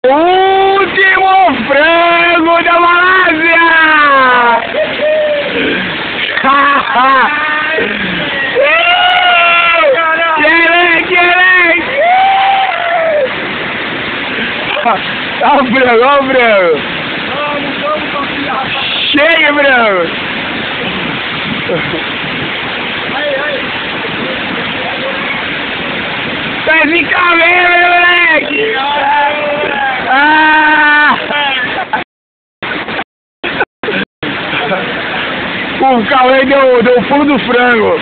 Último frango da Malásia! Olha o frango, olha o frango! Chega, frango! Tá sem cabelo, moleque! O Cauê deu o pulo do frango.